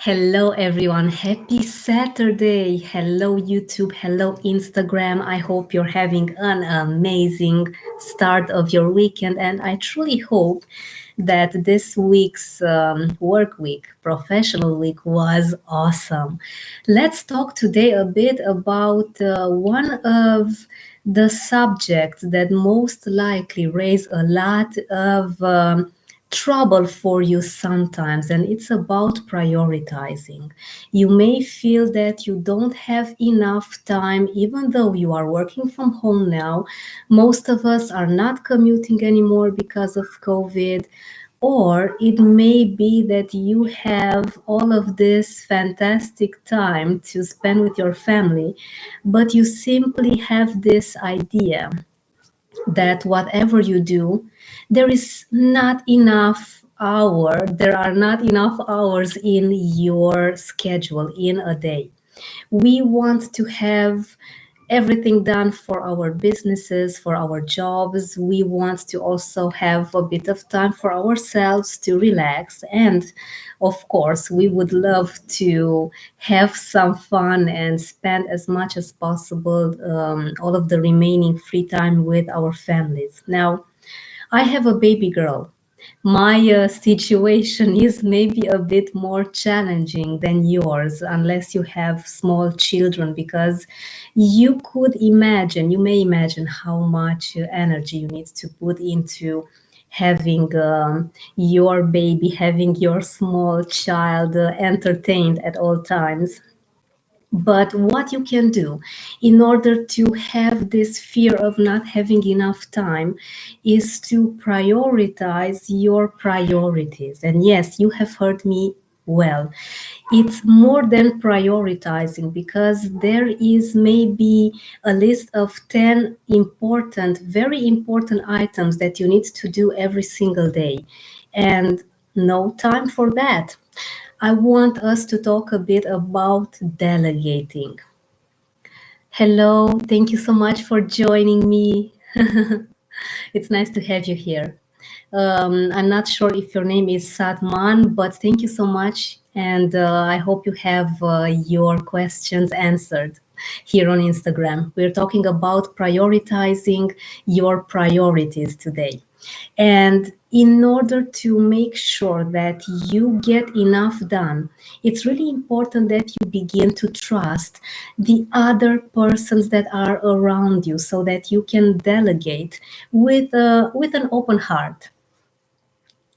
Hello, everyone. Happy Saturday. Hello, YouTube. Hello, Instagram. I hope you're having an amazing start of your weekend. And I truly hope that this week's work week, professional week, was awesome. Let's talk today a bit about one of the subjects that most likely raise a lot of trouble for you sometimes, and it's about prioritizing. You may feel that you don't have enough time, even though you are working from home now. Most of us are not commuting anymore because of COVID. Or it may be that you have all of this fantastic time to spend with your family, but you simply have this idea that whatever you do, there are not enough hours in your schedule in a day. We want to have everything done for our businesses, for our jobs. We want to also have a bit of time for ourselves to relax. And of course, we would love to have some fun and spend as much as possible all of the remaining free time with our families. Now, I have a baby girl. My situation is maybe a bit more challenging than yours, unless you have small children, because you may imagine how much energy you need to put into having your baby, having your small child entertained at all times. But what you can do in order to have this fear of not having enough time is to prioritize your priorities. And yes, you have heard me well. It's more than prioritizing, because there is maybe a list of 10 important, very important items that you need to do every single day. And no time for that. I want us to talk a bit about delegating. Hello, thank you so much for joining me. It's nice to have you here. I'm not sure if your name is Satman, but thank you so much. And I hope you have your questions answered here on Instagram. We're talking about prioritizing your priorities today. And in order to make sure that you get enough done, it's really important that you begin to trust the other persons that are around you, so that you can delegate with an open heart.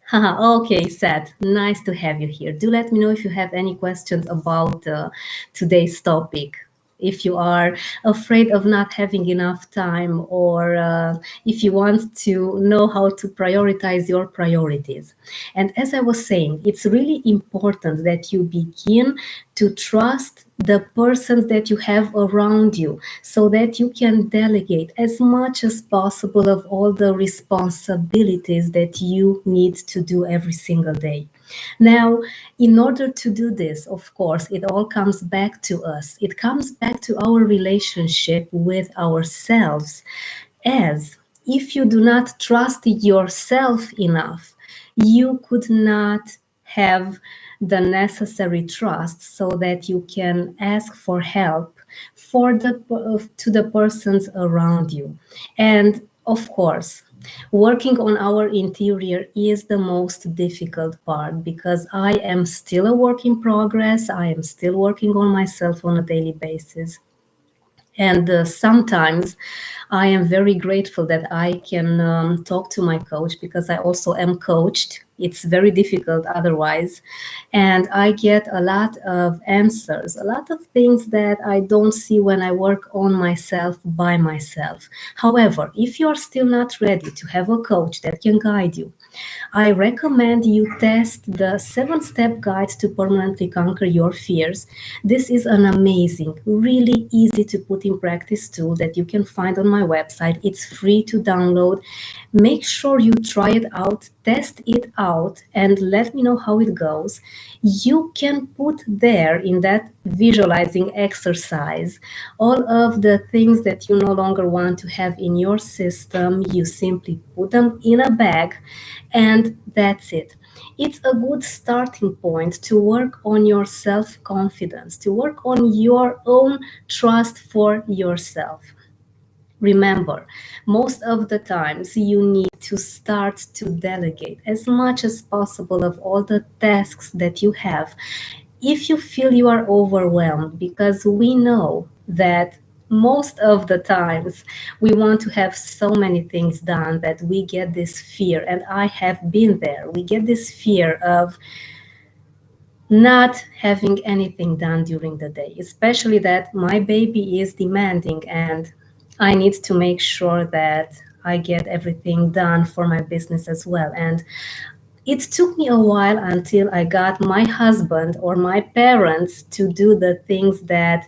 Haha, okay, Seth, nice to have you here. Do let me know if you have any questions about today's topic. If you are afraid of not having enough time, or if you want to know how to prioritize your priorities. And as I was saying, it's really important that you begin to trust the persons that you have around you, so that you can delegate as much as possible of all the responsibilities that you need to do every single day. Now, in order to do this, of course, it all comes back to us. It comes back to our relationship with ourselves. As if you do not trust yourself enough, you could not have the necessary trust so that you can ask for help to the persons around you. And of course, working on our interior is the most difficult part, because I am still a work in progress. I am still working on myself on a daily basis. And sometimes I am very grateful that I can talk to my coach, because I also am coached. It's very difficult otherwise. And I get a lot of answers, a lot of things that I don't see when I work on myself by myself. However, if you are still not ready to have a coach that can guide you, I recommend you test the 7-step guide to permanently conquer your fears. This is an amazing, really easy to put in practice tool that you can find on my website. It's free to download. Make sure you try it out, test it out, and let me know how it goes. You can put there in that visualizing exercise all of the things that you no longer want to have in your system. You simply put them in a bag, and that's it. It's a good starting point to work on your self confidence, to work on your own trust for yourself. Remember, most of the times you need to start to delegate as much as possible of all the tasks that you have. If you feel you are overwhelmed, because we know that most of the times we want to have so many things done that we get this fear, and I have been there. We get this fear of not having anything done during the day, especially that my baby is demanding and I need to make sure that I get everything done for my business as well. And it took me a while until I got my husband or my parents to do the things that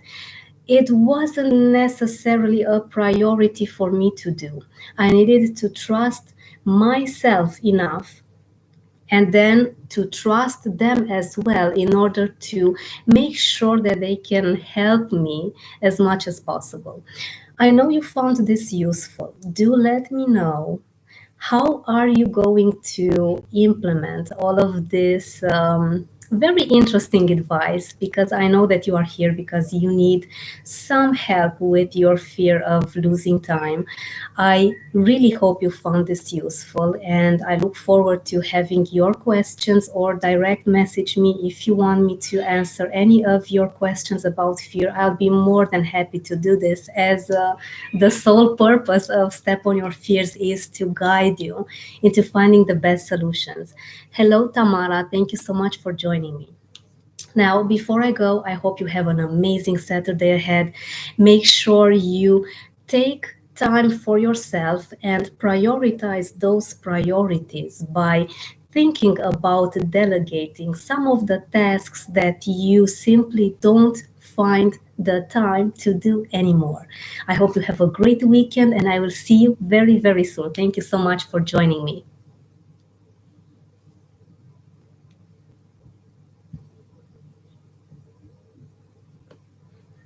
it wasn't necessarily a priority for me to do. I needed to trust myself enough and then to trust them as well in order to make sure that they can help me as much as possible. I know you found this useful. Do let me know, how are you going to implement all of this very interesting advice? Because I know that you are here because you need some help with your fear of losing time. I really hope you found this useful, and I look forward to having your questions, or direct message me if you want me to answer any of your questions about fear. I'll be more than happy to do this, as the sole purpose of Step on Your Fears is to guide you into finding the best solutions. Hello, Tamara. Thank you so much for joining me. Now, before I go, I hope you have an amazing Saturday ahead. Make sure you take time for yourself and prioritize those priorities by thinking about delegating some of the tasks that you simply don't find the time to do anymore. I hope you have a great weekend, and I will see you very, very soon. Thank you so much for joining me.